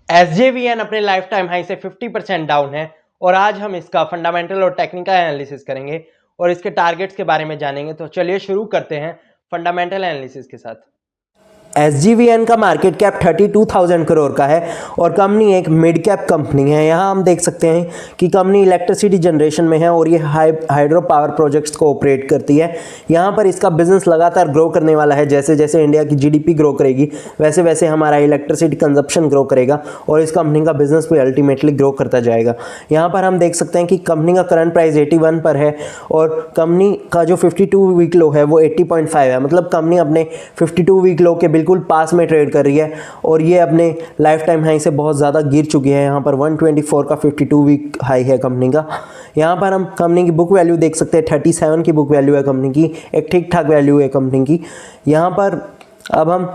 SJVN अपने life time high से 50% down है और आज हम इसका फंडामेंटल और टेक्निकल एनालिसिस करेंगे और इसके टारगेट्स के बारे में जानेंगे। तो चलिए शुरू करते हैं फंडामेंटल एनालिसिस के साथ। SJVN का मार्केट कैप 32,000 करोड़ का है और कंपनी एक मिड कैप कंपनी है। यहाँ हम देख सकते हैं कि कंपनी इलेक्ट्रिसिटी जनरेशन में है और ये हाइड्रो पावर प्रोजेक्ट्स को ऑपरेट करती है। यहाँ पर इसका बिजनेस लगातार ग्रो करने वाला है। जैसे जैसे इंडिया की जीडीपी ग्रो करेगी वैसे वैसे हमारा इलेक्ट्रिसिटी कंजप्शन ग्रो करेगा और इस कंपनी का बिजनेस भी अल्टीमेटली ग्रो करता जाएगा। यहाँ पर हम देख सकते हैं कि कंपनी का करंट प्राइस 81 पर है और कंपनी का जो 52 वीक लो है वो 80.5 है। मतलब कंपनी अपने 52 वीक लो के बिल्कुल पास में ट्रेड कर रही है और ये अपने लाइफ टाइम हाई से बहुत ज़्यादा गिर चुकी है। यहाँ पर 124 का 52 वीक हाई है कंपनी का। यहाँ पर हम कंपनी की बुक वैल्यू देख सकते हैं, 37 की बुक वैल्यू है कंपनी की, एक ठीक ठाक वैल्यू है कंपनी की। यहाँ पर अब हम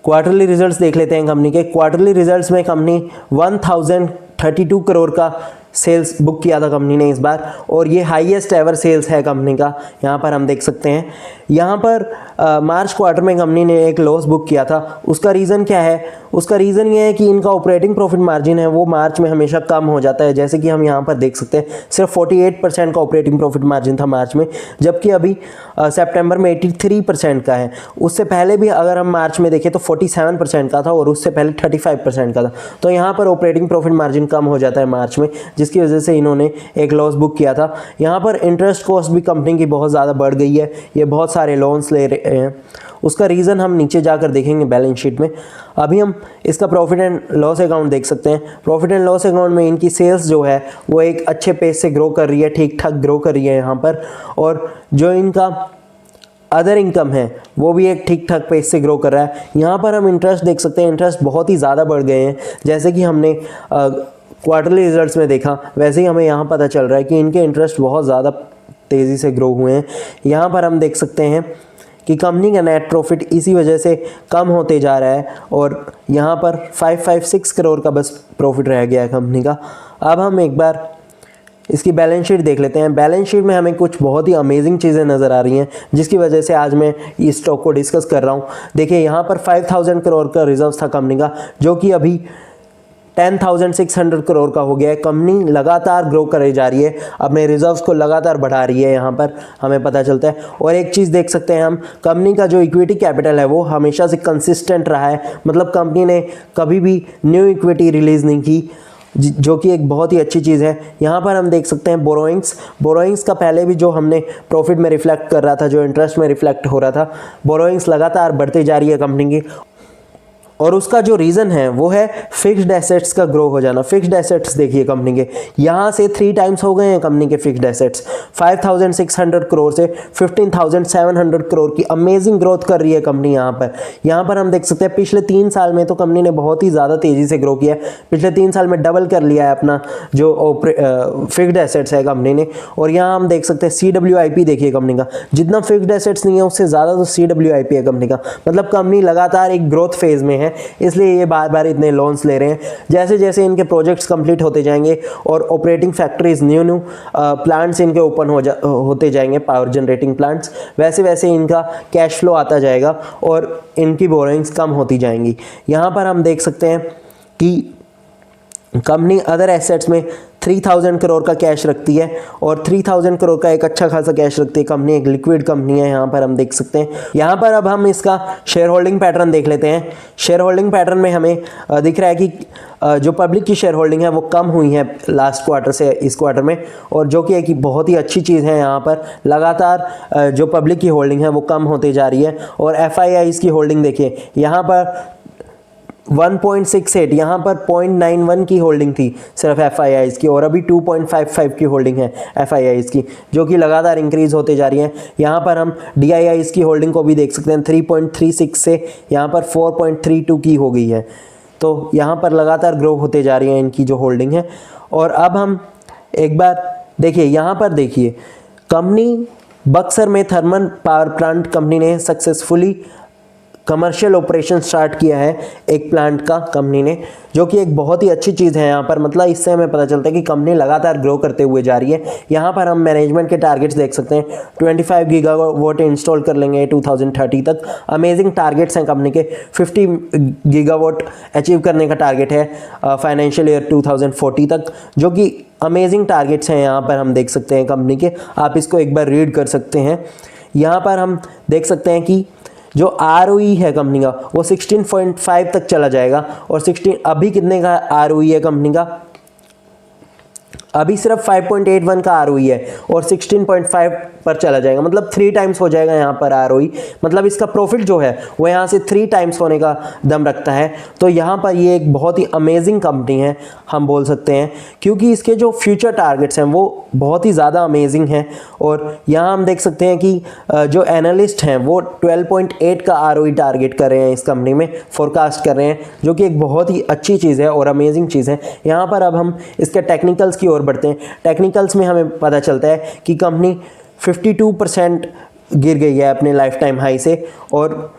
क्वार्टरली रिजल्ट्स देख लेते हैं कंपनी के। क्वार्टरली रिजल्ट्स में कंपनी 1032 करोड़ का सेल्स बुक किया था कंपनी ने इस बार और ये हाईएस्ट एवर सेल्स है कंपनी का। यहाँ पर हम देख सकते हैं। यहाँ पर मार्च क्वार्टर में कंपनी ने एक लॉस बुक किया था। उसका रीज़न क्या है? उसका रीज़न ये है कि इनका ऑपरेटिंग प्रॉफिट मार्जिन है वो मार्च में हमेशा कम हो जाता है। जैसे कि हम यहाँ पर देख सकते हैं सिर्फ 48% का ऑपरेटिंग प्रॉफिट मार्जिन था मार्च में, जबकि अभी सितंबर में 83% का है। उससे पहले भी अगर हम मार्च में देखें तो 47% का था और उससे पहले 35% का था। तो यहाँ पर ऑपरेटिंग प्रॉफिट मार्जिन कम हो जाता है मार्च में, जिसकी वजह से इन्होंने एक लॉस बुक किया था। यहाँ पर इंटरेस्ट कॉस्ट भी कंपनी की बहुत ज़्यादा बढ़ गई है, ये बहुत सारे लोन्स ले रहे हैं। उसका रीज़न हम नीचे जाकर देखेंगे बैलेंस शीट में। अभी हम इसका प्रॉफिट एंड लॉस अकाउंट देख सकते हैं। प्रॉफिट एंड लॉस अकाउंट में इनकी सेल्स जो है वो एक अच्छे पेस से ग्रो कर रही है, ठीक ठाक ग्रो कर रही है यहाँ पर, और जो इनका अदर इनकम है वो भी एक ठीक ठाक पेस से ग्रो कर रहा है। यहाँ पर हम इंटरेस्ट देख सकते हैं, इंटरेस्ट बहुत ही ज़्यादा बढ़ गए हैं। जैसे कि हमने क्वार्टरली रिजल्ट्स में देखा वैसे ही हमें यहाँ पता चल रहा है कि इनके इंटरेस्ट बहुत ज़्यादा तेज़ी से ग्रो हुए हैं। यहाँ पर हम देख सकते हैं कि कंपनी का नेट प्रॉफिट इसी वजह से कम होते जा रहा है और यहाँ पर 556 करोड़ का बस प्रॉफिट रह गया है कंपनी का। अब हम एक बार इसकी बैलेंस शीट देख लेते हैं। बैलेंस शीट में हमें कुछ बहुत ही अमेजिंग चीज़ें नज़र आ रही हैं जिसकी वजह से आज मैं इस स्टॉक को डिस्कस कर रहा हूँ। देखिए यहाँ पर 5000 करोड़ का रिजर्व था कंपनी का, जो कि अभी 10,600 करोड़ का हो गया है। कंपनी लगातार ग्रो करे जा रही है, अपने रिजर्व्स को लगातार बढ़ा रही है, यहाँ पर हमें पता चलता है। और एक चीज़ देख सकते हैं हम, कंपनी का जो इक्विटी कैपिटल है वो हमेशा से कंसिस्टेंट रहा है। मतलब कंपनी ने कभी भी न्यू इक्विटी रिलीज़ नहीं की, जो कि एक बहुत ही अच्छी चीज़ है। यहाँ पर हम देख सकते हैं बोरोइंग्स का पहले भी जो हमने प्रॉफिट में रिफ्लेक्ट कर रहा था, जो इंटरेस्ट में रिफ्लेक्ट हो रहा था, बोरोइंग्स लगातार बढ़ती जा रही है कंपनी की और उसका जो रीज़न है वो है फिक्स्ड एसेट्स का ग्रो हो जाना। फिक्स्ड एसेट्स देखिए कंपनी के यहाँ से 3 टाइम्स हो गए हैं कंपनी के फिक्स्ड एसेट्स। 5,600 करोड़ से 15,700 करोड़ की अमेजिंग ग्रोथ कर रही है कंपनी यहाँ पर हम देख सकते हैं पिछले 3 साल में तो कंपनी ने बहुत ही ज़्यादा तेज़ी से ग्रो किया है। पिछले 3 साल में डबल कर लिया है अपना जो फिक्स्ड एसेट्स है कंपनी ने। और यहाँ हम देख सकते हैं CWIP देखिए कंपनी का, जितना फिक्स्ड एसेट्स नहीं है उससे ज़्यादा तो CWIP है कंपनी का। मतलब कंपनी लगातार एक ग्रोथ फेज में है, इसलिए ये बार बार इतने लोन्स ले रहे हैं। जैसे जैसे इनके प्रोजेक्ट्स कंप्लीट होते जाएंगे और ऑपरेटिंग फैक्ट्रीज न्यू प्लांट्स इनके ओपन होते जाएंगे, पावर जनरेटिंग प्लांट्स, वैसे वैसे इनका कैश फ्लो आता जाएगा और इनकी बोरोइंग्स कम होती जाएंगी। यहाँ पर हम देख सकते हैं कि कंपनी अदर एसेट्स में 3000 करोड़ का कैश रखती है और 3000 करोड़ का एक अच्छा खासा कैश रखती है कंपनी, एक लिक्विड कंपनी है। यहाँ पर हम देख सकते हैं। यहाँ पर अब हम इसका शेयर होल्डिंग पैटर्न देख लेते हैं। शेयर होल्डिंग पैटर्न में हमें दिख रहा है कि जो पब्लिक की शेयर होल्डिंग है वो कम हुई है लास्ट क्वार्टर से इस क्वार्टर में, और जो कि एक बहुत ही अच्छी चीज़ है। यहाँ पर लगातार जो पब्लिक की होल्डिंग है वो कम होती जा रही है और FIIs की होल्डिंग देखिए यहाँ पर 1.68, यहाँ पर 0.91 की होल्डिंग थी सिर्फ FIIs की और अभी 2.55 की होल्डिंग है FIIs की, जो कि लगातार इंक्रीज़ होते जा रही है। यहाँ पर हम DIIs की होल्डिंग को भी देख सकते हैं, 3.36 से यहाँ पर 4.32 की हो गई है। तो यहाँ पर लगातार ग्रो होते जा रही है इनकी जो होल्डिंग है। और अब हम एक बार देखिए, यहाँ पर देखिए कंपनी बक्सर में थर्मल पावर प्लांट कंपनी ने सक्सेसफुली कमर्शियल ऑपरेशन स्टार्ट किया है एक प्लांट का कंपनी ने, जो कि एक बहुत ही अच्छी चीज़ है यहाँ पर। मतलब इससे हमें पता चलता है कि कंपनी लगातार ग्रो करते हुए जा रही है। यहाँ पर हम मैनेजमेंट के टारगेट्स देख सकते हैं, 25 गीगावाट इंस्टॉल कर लेंगे 2030 तक। अमेजिंग टारगेट्स हैं कंपनी के। 50 गीगावाट अचीव करने का टारगेट है फाइनेंशियल ईयर 2040 तक, जो कि अमेजिंग टारगेट्स हैं यहाँ पर हम देख सकते हैं कंपनी के। आप इसको एक बार रीड कर सकते हैं। यहाँ पर हम देख सकते हैं कि जो ROE है कंपनी का वो 16.5 तक चला जाएगा। और 16 अभी कितने का ROE है कंपनी का? अभी सिर्फ 5.81 का ROE है और 16.5 पर चला जाएगा, मतलब 3 टाइम्स हो जाएगा यहाँ पर ROE। मतलब इसका प्रॉफिट जो है वो यहाँ से 3 टाइम्स होने का दम रखता है। तो यहाँ पर ये एक बहुत ही अमेजिंग कंपनी है हम बोल सकते हैं, क्योंकि इसके जो फ्यूचर टारगेट्स हैं वो बहुत ही ज़्यादा अमेजिंग हैं। और यहाँ हम देख सकते हैं कि जो एनालिस्ट हैं वो 12.8 का ROE टारगेट कर रहे हैं इस कंपनी में, फोरकास्ट कर रहे हैं, जो कि एक बहुत ही अच्छी चीज़ है और अमेजिंग चीज़ है। यहाँ पर अब हम इसके टेक्निकल्स की ओर बढ़ते हैं। टेक्निकल्स में हमें पता चलता है कि कंपनी 52% गिर गई है अपने लाइफ टाइम हाई से, और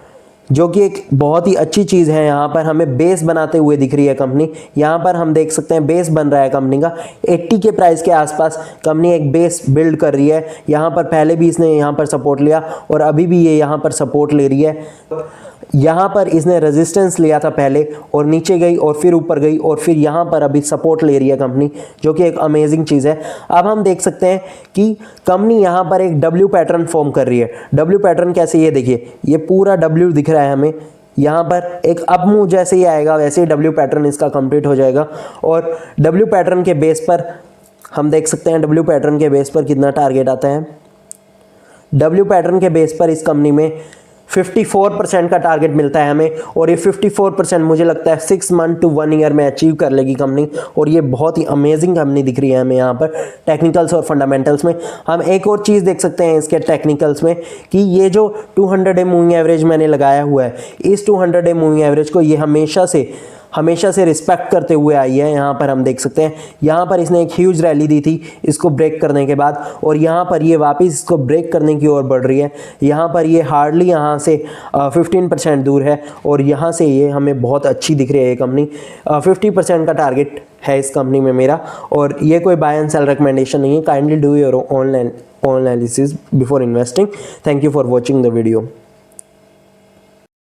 जो कि एक बहुत ही अच्छी चीज़ है। यहाँ पर हमें बेस बनाते हुए दिख रही है कंपनी। यहाँ पर हम देख सकते हैं बेस बन रहा है कंपनी का 80 के प्राइस के आसपास। कंपनी एक बेस बिल्ड कर रही है। यहाँ पर पहले भी इसने यहाँ पर सपोर्ट लिया और अभी भी ये यहाँ पर सपोर्ट ले रही है। यहाँ पर इसने रेजिस्टेंस लिया था पहले और नीचे गई और फिर ऊपर गई और फिर यहाँ पर अभी सपोर्ट ले रही है कंपनी, जो कि एक अमेजिंग चीज़ है। अब हम देख सकते हैं कि कंपनी यहाँ पर एक W पैटर्न फॉर्म कर रही है। W पैटर्न कैसे? ये देखिए, ये पूरा W दिख रहा है हमें। यहाँ पर एक अप मूव जैसे ही आएगा वैसे ही W पैटर्न इसका कंप्लीट हो जाएगा। और W पैटर्न के बेस पर हम देख सकते हैं W पैटर्न के बेस पर कितना टारगेट आता है। W पैटर्न के बेस पर इस कंपनी में 54% का टारगेट मिलता है हमें, और ये 54% मुझे लगता है 6 मंथ टू 1 ईयर में अचीव कर लेगी कंपनी। और ये बहुत ही अमेजिंग कंपनी दिख रही है हमें यहाँ पर टेक्निकल्स और फंडामेंटल्स में। हम एक और चीज़ देख सकते हैं इसके टेक्निकल्स में कि ये जो 200 डे मूविंग एवरेज मैंने लगाया हुआ है, इस 200 डे मूविंग एवरेज को ये हमेशा से रिस्पेक्ट करते हुए आई है। यहाँ पर हम देख सकते हैं, यहाँ पर इसने एक ह्यूज रैली दी थी इसको ब्रेक करने के बाद, और यहाँ पर ये वापस इसको ब्रेक करने की ओर बढ़ रही है। यहाँ पर ये हार्डली यहाँ से 15% दूर है, और यहाँ से ये हमें बहुत अच्छी दिख रही है ये कंपनी। 50% का टारगेट है इस कंपनी में मेरा, और ये कोई बाय एंड सेल रिकमेंडेशन नहीं है। Kindly do your own analysis before investing. Thank you for watching the video.